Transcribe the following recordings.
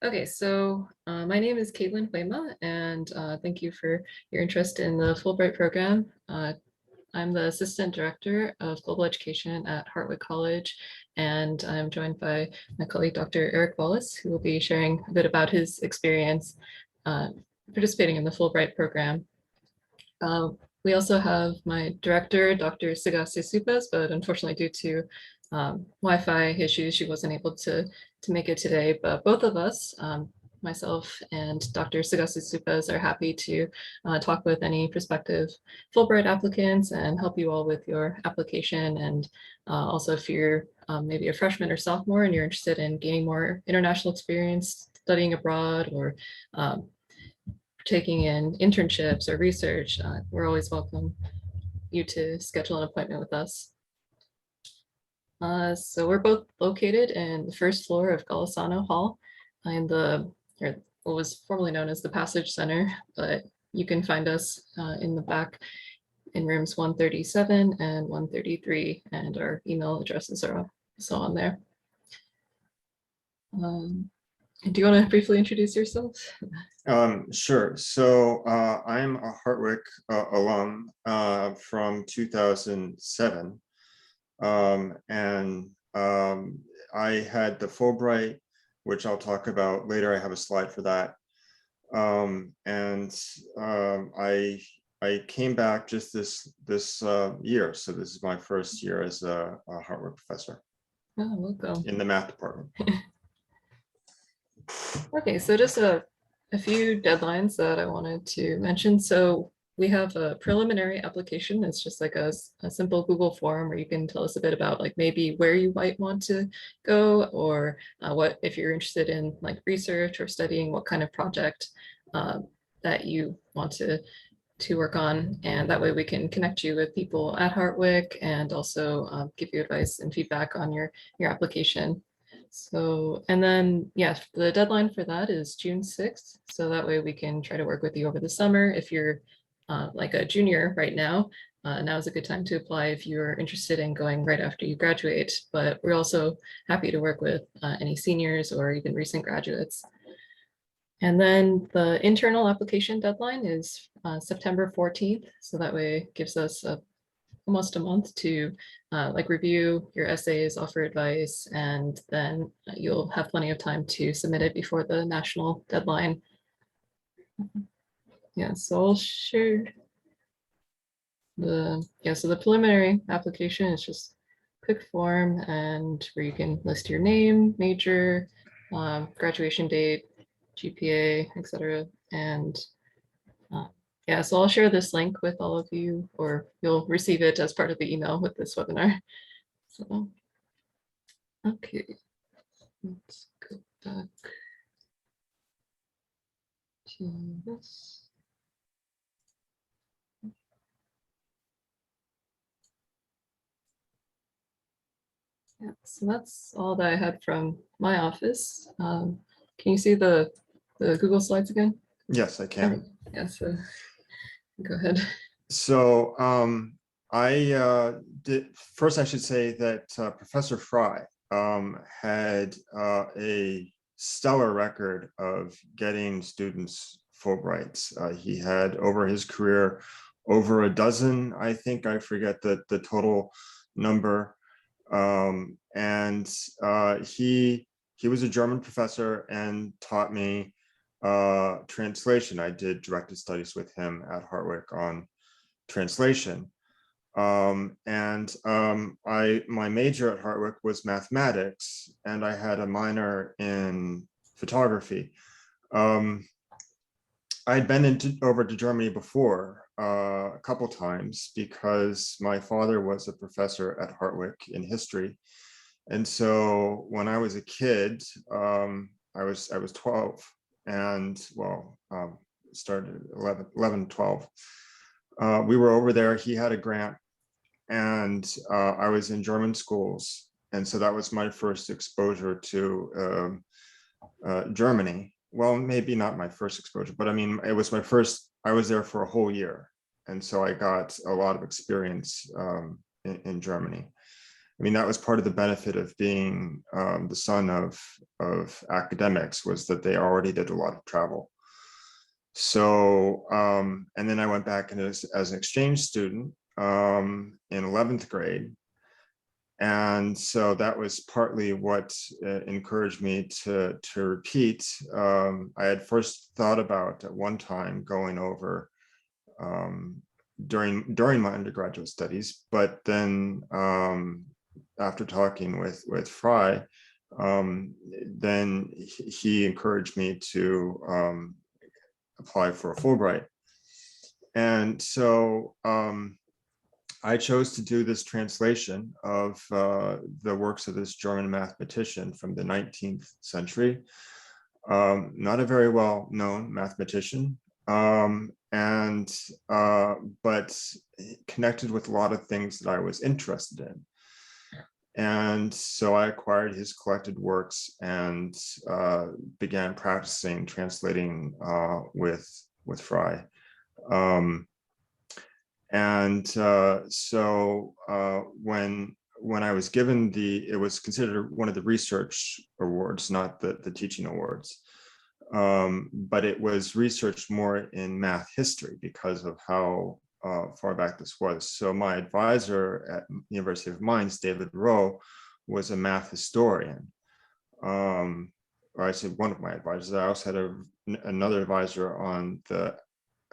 Okay, so my name is Caitlin Huema, and thank you for your interest in the Fulbright program. I'm the Assistant Director of Global Education at Hartwick College, and I'm joined by my colleague, Dr. Erik Wallace, who will be sharing a bit about his experience uh, participating in the Fulbright program. We also have my director, Dr. Sagasti Supas, but unfortunately due to Wi-Fi issues, she wasn't able to make it today. But both of us, myself and Dr. Sagasti Supas, are happy to talk with any prospective Fulbright applicants and help you all with your application. And also if you're maybe a freshman or sophomore and you're interested in gaining more international experience, studying abroad, or taking in internships or research, we're always welcome you to schedule an appointment with us. So we're both located in the first floor of Golisano Hall in what was formerly known as the Passage Center, but you can find us in the back in rooms 137 and 133, and our email addresses are also on there. Do you want to briefly introduce yourself? Sure. So I'm a Hartwick alum from 2007. I had the Fulbright, which I'll talk about later. I have a slide for that. I came back just this year. So this is my first year as a Hartwick professor. Oh, welcome. In the math department. Okay, so just a few deadlines that I wanted to mention. So we have a preliminary application. It's just like a simple Google form where you can tell us a bit about like maybe where you might want to go, or what if you're interested in like research or studying, what kind of project that you want to work on. And that way we can connect you with people at Hartwick and also give you advice and feedback on your application. So, and then, yeah, the deadline for that is June 6th. So that way we can try to work with you over the summer. If you're like a junior right now, now is a good time to apply if you're interested in going right after you graduate. But we're also happy to work with any seniors or even recent graduates. And then the internal application deadline is September 14th. So that way it gives us almost a month to like review your essays, offer advice, and then you'll have plenty of time to submit it before the national deadline. Yeah, so I'll share so the preliminary application is just a quick form and where you can list your name, major, graduation date, GPA, etc. And yeah, so I'll share this link with all of you, or you'll receive it as part of the email with this webinar. So, okay, let's go back to this. Yeah, so that's all that I had from my office. Can you see the Google Slides again? Yes, I can. Yeah, so go ahead. So first I should say that Professor Fry had a stellar record of getting students Fulbrights. He had over his career over a dozen, I think, I forget the total number. He was a German professor and taught me translation. I did directed studies with him at Hartwick on translation. My major at Hartwick was mathematics, and I had a minor in photography. I'd been over to Germany before a couple times because my father was a professor at Hartwick in history. And so when I was a kid, I was 12 and started 11, 12. We were over there. He had a grant and I was in German schools. And so that was my first exposure to Germany. Well, maybe not my first exposure, but I mean, it was my first, I was there for a whole year. And so I got a lot of experience in Germany. I mean, that was part of the benefit of being the son of academics, was that they already did a lot of travel. So, and then I went back as an exchange student in 11th grade. And so that was partly what encouraged me to repeat. I had first thought about at one time going over during my undergraduate studies, but then after talking with Fry, then he encouraged me to apply for a Fulbright. And so I chose to do this translation of the works of this German mathematician from the 19th century. Not a very well-known mathematician, but connected with a lot of things that I was interested in. And so I acquired his collected works and began practicing translating with Fry. So when I was given it was considered one of the research awards, not the teaching awards, but it was researched more in math history because of how far back this was. So my advisor at University of Mainz, David Rowe, was a math historian. Or I said one of my advisors. I also had another advisor on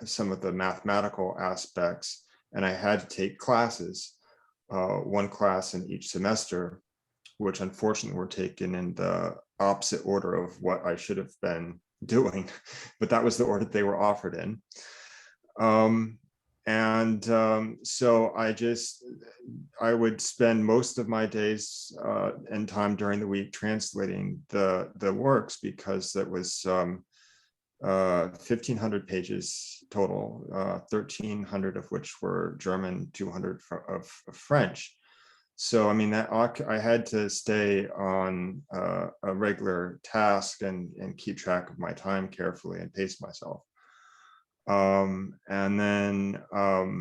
some of the mathematical aspects, and I had to take classes, one class in each semester, which unfortunately were taken in the opposite order of what I should have been doing, but that was the order they were offered in. So I would spend most of my days and time during the week translating the works, because it was 1,500 pages total, 1,300 of which were German, 200 of French. So, I mean, I had to stay on a regular task and keep track of my time carefully and pace myself. And then, I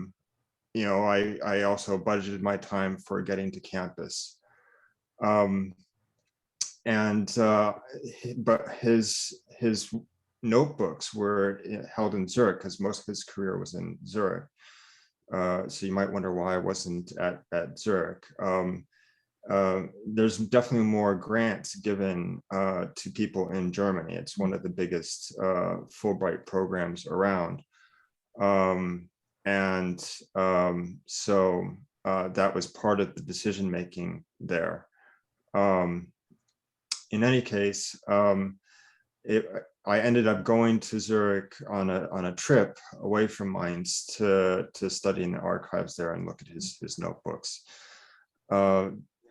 also budgeted my time for getting to campus. But his notebooks were held in Zurich, because most of his career was in Zurich. So you might wonder why I wasn't at Zurich. There's definitely more grants given to people in Germany. It's one of the biggest Fulbright programs around. So that was part of the decision-making there. In any case, I ended up going to Zurich on a trip away from Mainz to study in the archives there and look at his notebooks.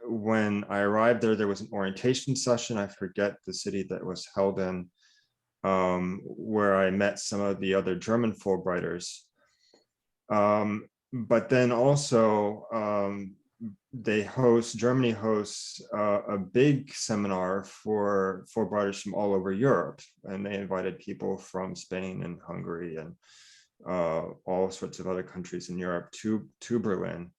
When I arrived there was an orientation session. I forget the city that was held in, where I met some of the other German Fulbrighters. But then also Germany hosts a big seminar for Fulbrighters from all over Europe, and they invited people from Spain and Hungary and all sorts of other countries in Europe to Berlin.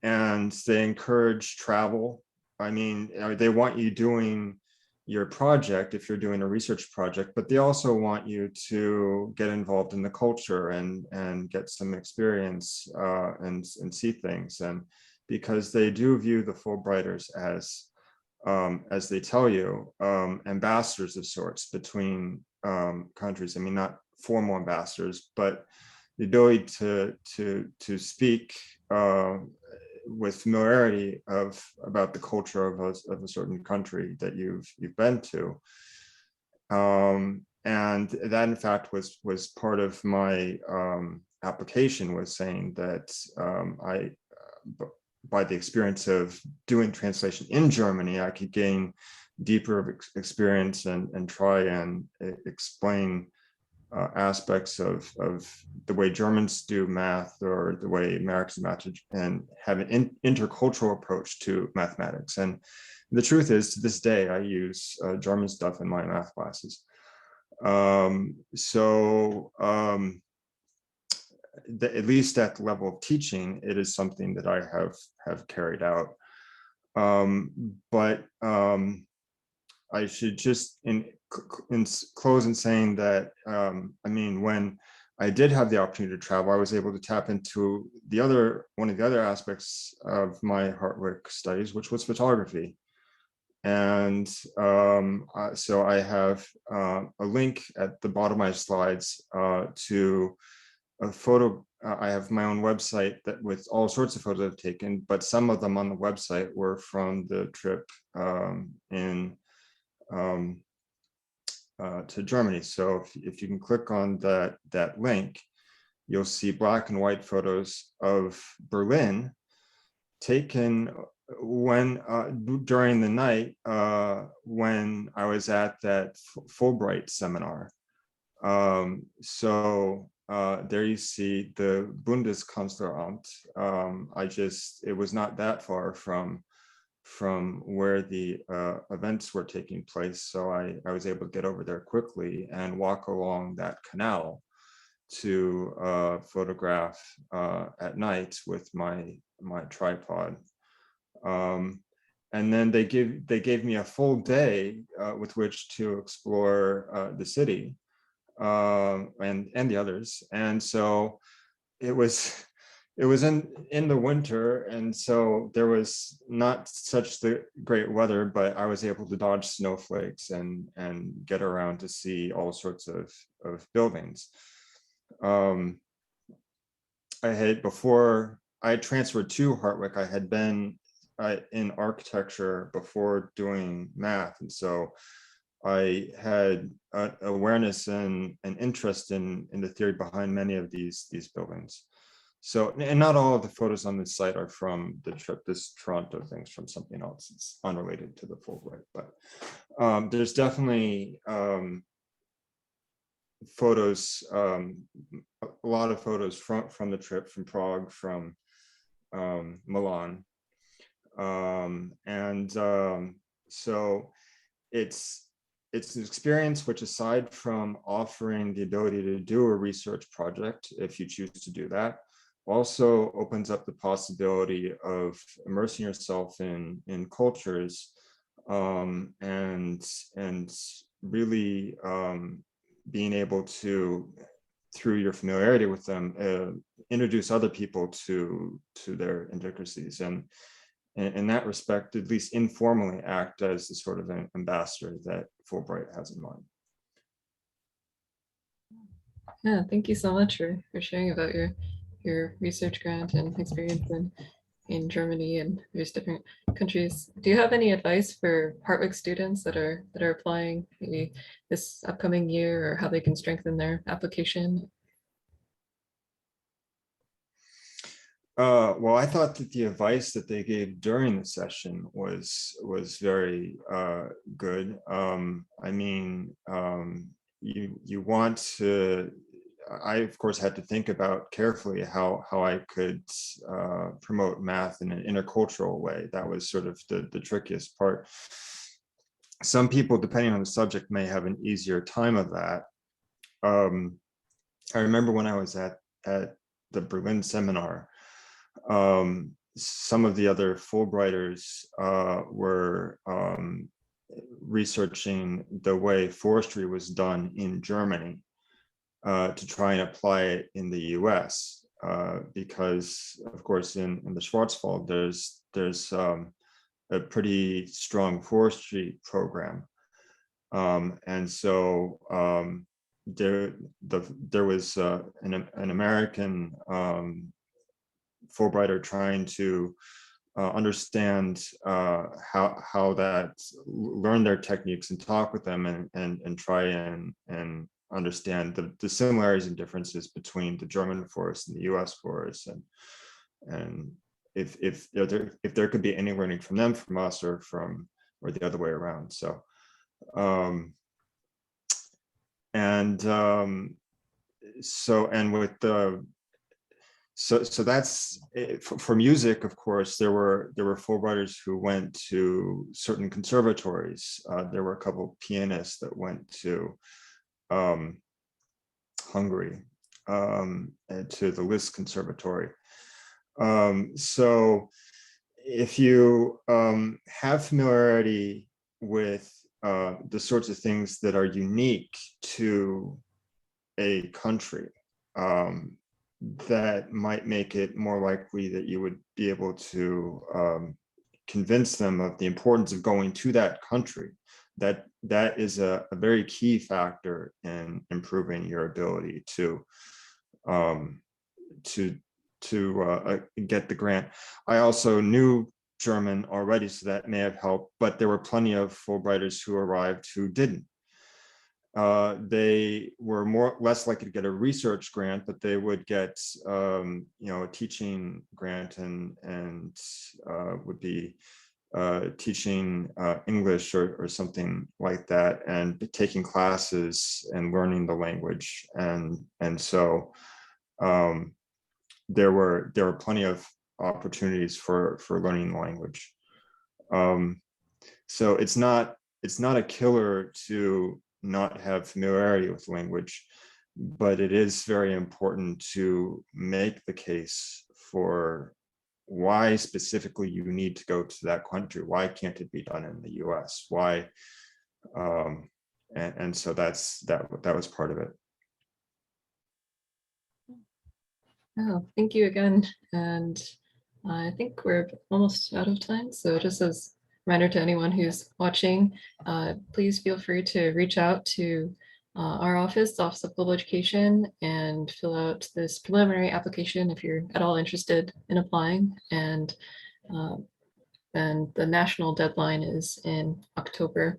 And they encourage travel. I mean, they want you doing your project if you're doing a research project, but they also want you to get involved in the culture and get some experience and see things. And because they do view the Fulbrighters as they tell you, ambassadors of sorts between countries. I mean, not formal ambassadors, but the ability to speak with familiarity about the culture of a certain country that you've been to, and that in fact was part of my application, was saying that by the experience of doing translation in Germany, I could gain deeper experience and try and explain aspects of the way Germans do math, or the way Americans do math, and have an intercultural approach to mathematics. And the truth is, to this day, I use German stuff in my math classes. at least at the level of teaching, it is something that I have carried out. But I should just close in saying that, I mean, when I did have the opportunity to travel, I was able to tap into one of the other aspects of my Hartwick studies, which was photography. And so I have a link at the bottom of my slides to a photo. I have my own website that with all sorts of photos I've taken, but some of them on the website were from the trip to Germany. So if you can click on that link, you'll see black and white photos of Berlin taken when during the night when I was at that Fulbright seminar. So there you see the Bundeskanzleramt. It was not that far from where the events were taking place. So I was able to get over there quickly and walk along that canal to photograph at night with my tripod. And then they gave me a full day with which to explore the city and the others. And so it was in the winter, and so there was not such the great weather, but I was able to dodge snowflakes and get around to see all sorts of buildings. Before I transferred to Hartwick, I had been in architecture before doing math, and so I had awareness and an interest in the theory behind many of these buildings. So, and not all of the photos on this site are from the trip. This Toronto thing's from something else. It's unrelated to the Fulbright, but there's definitely photos, a lot of photos from the trip, from Prague, from Milan. So it's an experience which, aside from offering the ability to do a research project, if you choose to do that, also opens up the possibility of immersing yourself in cultures and really being able to, through your familiarity with them, introduce other people to their intricacies, and in that respect, at least informally, act as the sort of an ambassador that Fulbright has in mind. Yeah, thank you so much for sharing about your research grant and experience in Germany and various different countries. Do you have any advice for Hartwick students that are applying maybe this upcoming year, or how they can strengthen their application? Well, I thought that the advice that they gave during the session was very good. I mean, you want to. I, of course, had to think about carefully how I could promote math in an intercultural way. That was sort of the trickiest part. Some people, depending on the subject, may have an easier time of that. I remember when I was at the Berlin seminar, some of the other Fulbrighters were researching the way forestry was done in Germany to try and apply it in the US, because, of course, in the Schwarzwald, there's a pretty strong forestry program. And so there was an American Fulbrighter trying to understand how that, learn their techniques and talk with them and try and understand the similarities and differences between the German forest and the US forest, and if there could be any learning from them, from us, or the other way around. So So that's it. For music, of course, there were Fulbrighters who went to certain conservatories. There were a couple of pianists that went to Hungary. and to the Liszt Conservatory. So if you have familiarity with the sorts of things that are unique to a country, that might make it more likely that you would be able to convince them of the importance of going to that country. That is a very key factor in improving your ability to get the grant. I also knew German already, so that may have helped, but there were plenty of Fulbrighters who arrived who didn't. They were less likely to get a research grant, but they would get a teaching grant and would be teaching English or something like that, and taking classes and learning the language. And so there were plenty of opportunities for learning the language. So it's not a killer to not have familiarity with language, but it is very important to make the case for why specifically you need to go to that country. Why can't it be done in the US? Why? And so that was part of it. Oh, thank you again. And I think we're almost out of time. So just as a reminder to anyone who's watching, please feel free to reach out to our Office of Global Education, and fill out this preliminary application if you're at all interested in applying. And then the national deadline is in October.